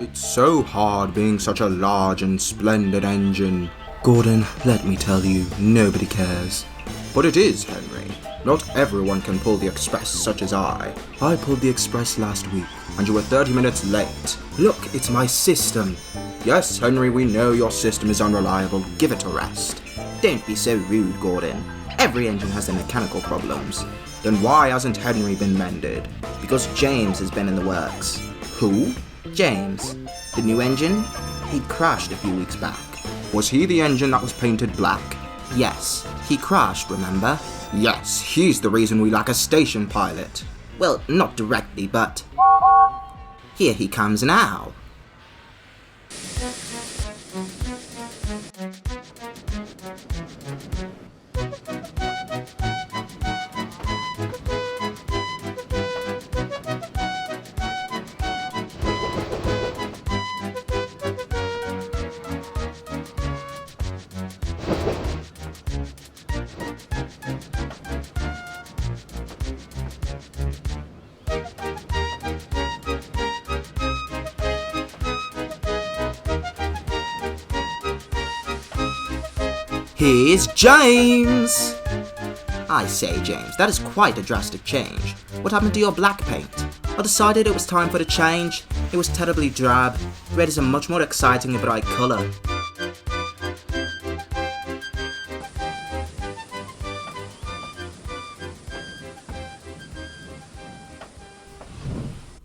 It's so hard being such a large and splendid engine. Gordon, let me tell you, nobody cares. But it is, Henry. Not everyone can pull the Express such as I. I pulled the Express last week, and you were 30 minutes late. Look, it's my system. Yes, Henry, we know your system is unreliable. Give it a rest. Don't be so rude, Gordon. Every engine has their mechanical problems. Then why hasn't Henry been mended? Because James has been in the works. Who? James. The new engine? He crashed a few weeks back. Was he the engine that was painted black? Yes. He crashed, remember? Yes, he's the reason we lack a station pilot. Well, not directly, but... Here he comes now. Here's James! I say, James, that is quite a drastic change. What happened to your black paint? I decided it was time for the change. It was terribly drab. Red is a much more exciting and bright colour.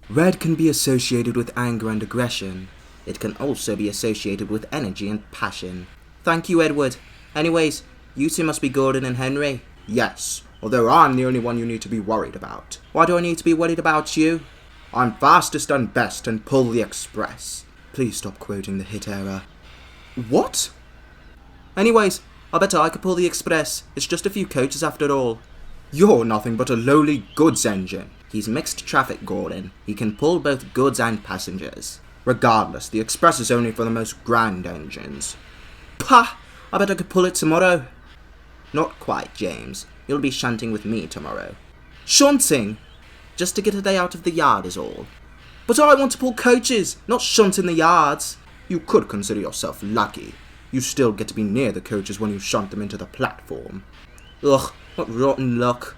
Red can be associated with anger and aggression. It can also be associated with energy and passion. Thank you, Edward. Anyways, you two must be Gordon and Henry. Yes, although I'm the only one you need to be worried about. Why do I need to be worried about you? I'm fastest and best and pull the Express. Please stop quoting the hit era. What? Anyways, I bet I could pull the Express. It's just a few coaches after all. You're nothing but a lowly goods engine. He's mixed traffic, Gordon. He can pull both goods and passengers. Regardless, the Express is only for the most grand engines. Pah! I bet I could pull it tomorrow. Not quite, James. You'll be shunting with me tomorrow. Shunting? Just to get a day out of the yard is all. But I want to pull coaches, not shunt in the yards. You could consider yourself lucky. You still get to be near the coaches when you shunt them into the platform. Ugh, what rotten luck.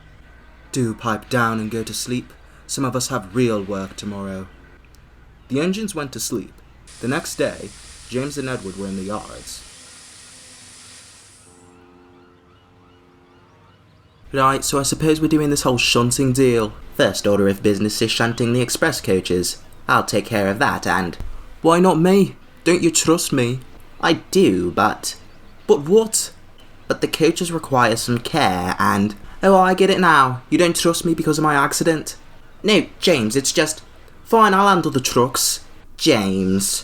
Do pipe down and go to sleep. Some of us have real work tomorrow. The engines went to sleep. The next day, James and Edward were in the yards. Right, so I suppose we're doing this whole shunting deal. First order of business is shunting the express coaches. I'll take care of that and... Why not me? Don't you trust me? I do, but... But what? But the coaches require some care and... Oh, I get it now. You don't trust me because of my accident? No, James, it's just... Fine, I'll handle the trucks. James.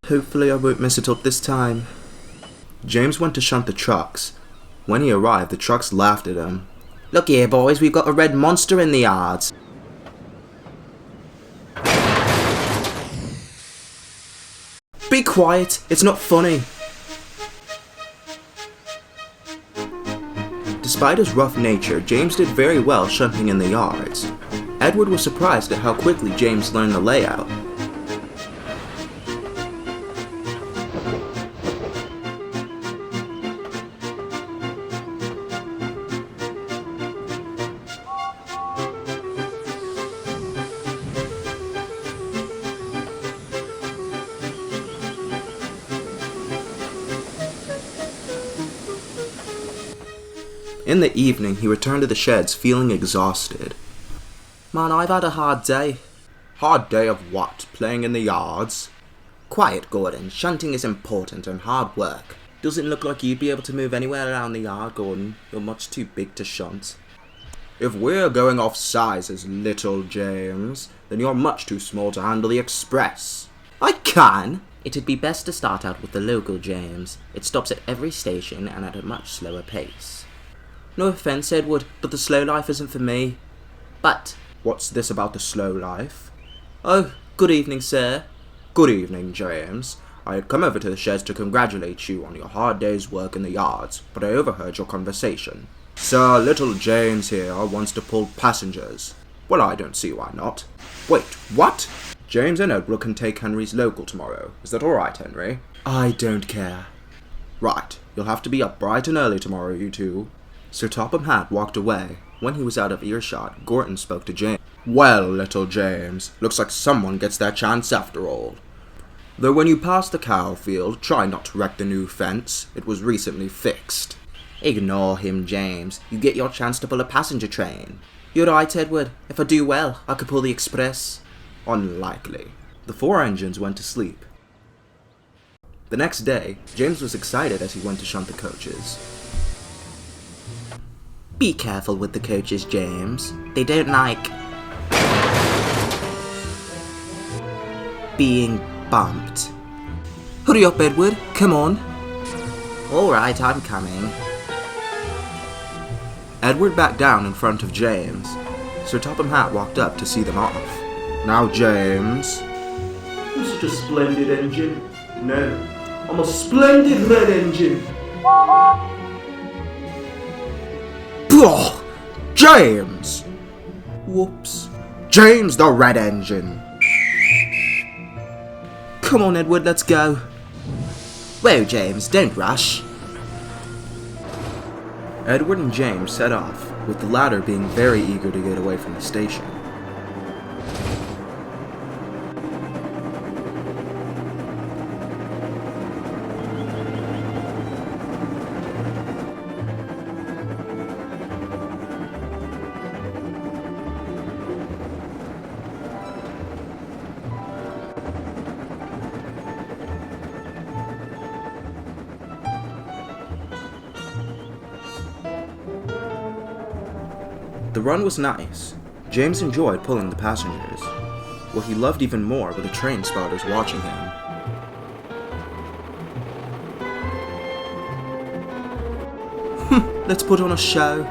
Hopefully I won't mess it up this time. James went to shunt the trucks. When he arrived, the trucks laughed at him. Look here, boys, we've got a red monster in the yards. Be quiet, it's not funny. Despite his rough nature, James did very well shunting in the yards. Edward was surprised at how quickly James learned the layout. In the evening, he returned to the sheds feeling exhausted. Man, I've had a hard day. Hard day of what? Playing in the yards? Quiet, Gordon. Shunting is important and hard work. Doesn't look like you'd be able to move anywhere around the yard, Gordon. You're much too big to shunt. If we're going off sizes, little James, then you're much too small to handle the express. I can! It'd be best to start out with the local James. It stops at every station and at a much slower pace. No offence, Edward, but the slow life isn't for me. But... What's this about the slow life? Oh, good evening, sir. Good evening, James. I had come over to the sheds to congratulate you on your hard day's work in the yards, but I overheard your conversation. Sir, little James here wants to pull passengers. Well, I don't see why not. Wait, what? James and Edward can take Henry's local tomorrow. Is that alright, Henry? I don't care. Right, you'll have to be up bright and early tomorrow, you two. Sir Topham Hatt walked away. When he was out of earshot, Gorton spoke to James. Well, little James, looks like someone gets their chance after all. Though when you pass the cow field, try not to wreck the new fence. It was recently fixed. Ignore him, James. You get your chance to pull a passenger train. You're right, Edward. If I do well, I could pull the express. Unlikely. The 4 engines went to sleep. The next day, James was excited as he went to shunt the coaches. Be careful with the coaches, James. They don't like being bumped. Hurry up, Edward. Come on. Alright, I'm coming. Edward backed down in front of James. Sir Topham Hatt walked up to see them off. Now, James. I'm such a splendid engine. No, I'm a splendid red engine. Blah! James! Whoops. James the red engine! Come on, Edward, let's go. Whoa, James, don't rush. Edward and James set off, with the latter being very eager to get away from the station. The run was nice. James enjoyed pulling the passengers. What he loved even more were the train spotters watching him. Let's put on a show.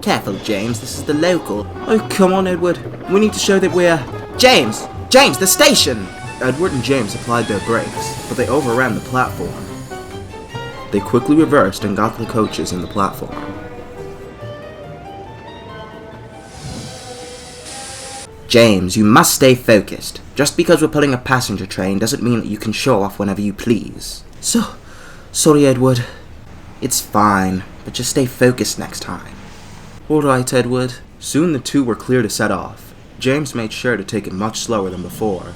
Careful, James, this is the local. Oh, come on, Edward. We need to show that we're... James! James, the station! Edward and James applied their brakes, but they overran the platform. They quickly reversed and got the coaches in the platform. James, you must stay focused. Just because we're pulling a passenger train doesn't mean that you can show off whenever you please. Sorry, Edward. It's fine, but just stay focused next time. Alright, Edward. Soon the two were clear to set off. James made sure to take it much slower than before.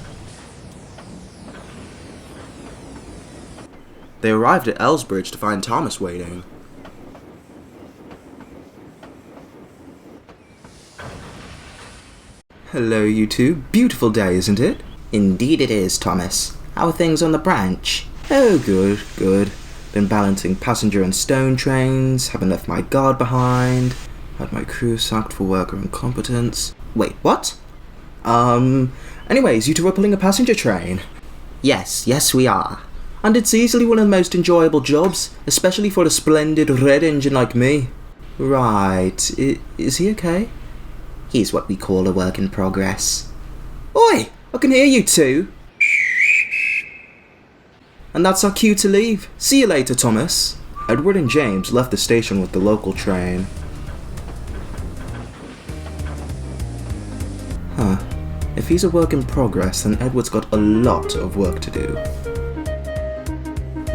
They arrived at Elsbridge to find Thomas waiting. Hello, you two. Beautiful day, isn't it? Indeed it is, Thomas. How are things on the branch? Oh, good. Been balancing passenger and stone trains, haven't left my guard behind, had my crew sacked for worker incompetence. Wait, what? Anyways, you two are pulling a passenger train. Yes, we are. And it's easily one of the most enjoyable jobs, especially for a splendid red engine like me. Right, is he okay? He's what we call a work in progress. Oi, I can hear you two. And that's our cue to leave. See you later, Thomas. Edward and James left the station with the local train. If he's a work in progress, then Edward's got a lot of work to do.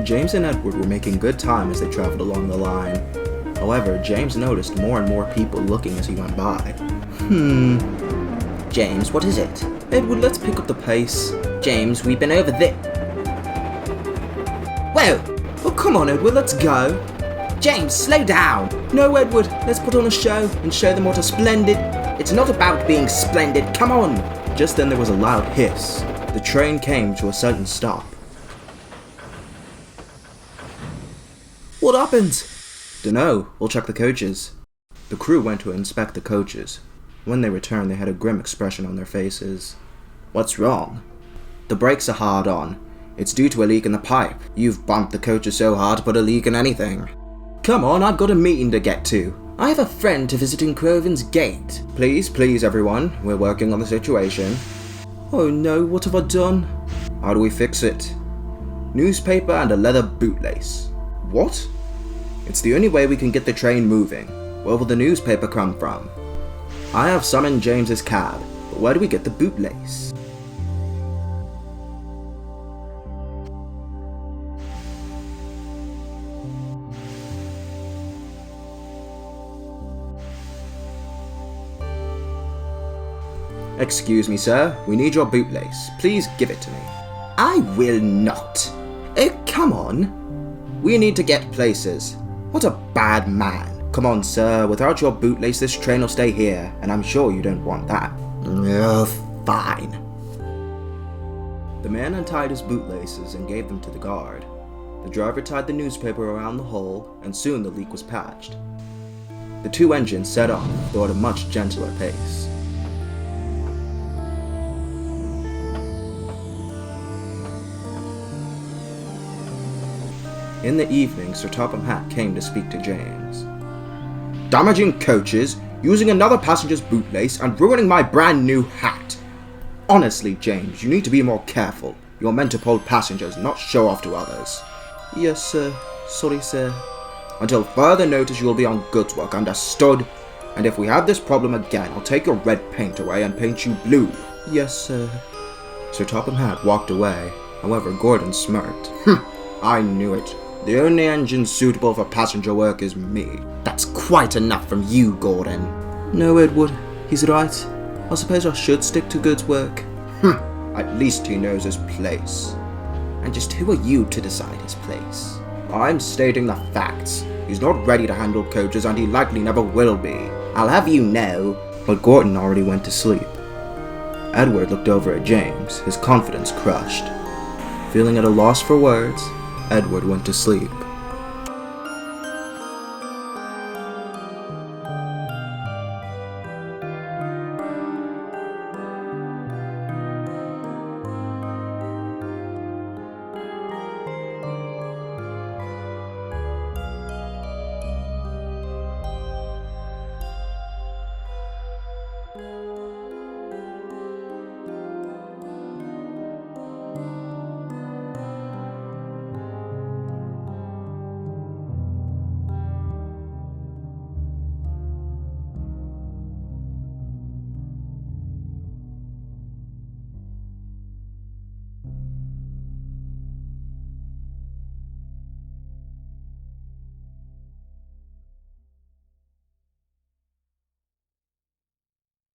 James and Edward were making good time as they traveled along the line. However, James noticed more and more people looking as he went by. James, what is it? Edward, let's pick up the pace. James, we've been over there. Whoa! Oh, come on, Edward, let's go. James, slow down. No, Edward, let's put on a show and show them what a splendid... It's not about being splendid, come on! Just then there was a loud hiss. The train came to a sudden stop. What happened? Dunno, we'll check the coaches. The crew went to inspect the coaches. When they returned, they had a grim expression on their faces. What's wrong? The brakes are hard on. It's due to a leak in the pipe. You've bumped the coaches so hard to put a leak in anything. Come on, I've got a meeting to get to. I have a friend to visit in Croven's Gate. Please, everyone. We're working on the situation. Oh no, what have I done? How do we fix it? Newspaper and a leather bootlace. What? It's the only way we can get the train moving. Where will the newspaper come from? I have summoned James's cab, but where do we get the bootlace? Excuse me, sir. We need your bootlace. Please give it to me. I will not. Come on. We need to get places. What a bad man. Come on, sir. Without your bootlace, this train will stay here, and I'm sure you don't want that. Fine. The man untied his bootlaces and gave them to the guard. The driver tied the newspaper around the hole, and soon the leak was patched. The two engines set off, though at a much gentler pace. In the evening, Sir Topham Hatt came to speak to James. Damaging coaches, using another passenger's bootlace, and ruining my brand new hat. Honestly, James, you need to be more careful. You're meant to pull passengers, not show off to others. Yes, sir. Sorry, sir. Until further notice, you will be on goods work, understood? And if we have this problem again, I'll take your red paint away and paint you blue. Yes, sir. Sir Topham Hatt walked away. However, Gordon smirked. I knew it. The only engine suitable for passenger work is me. That's quite enough from you, Gordon. No, Edward. He's right. I suppose I should stick to goods work. At least he knows his place. And just who are you to decide his place? I'm stating the facts. He's not ready to handle coaches, and he likely never will be. I'll have you know. But Gordon already went to sleep. Edward looked over at James, his confidence crushed. Feeling at a loss for words, Edward went to sleep.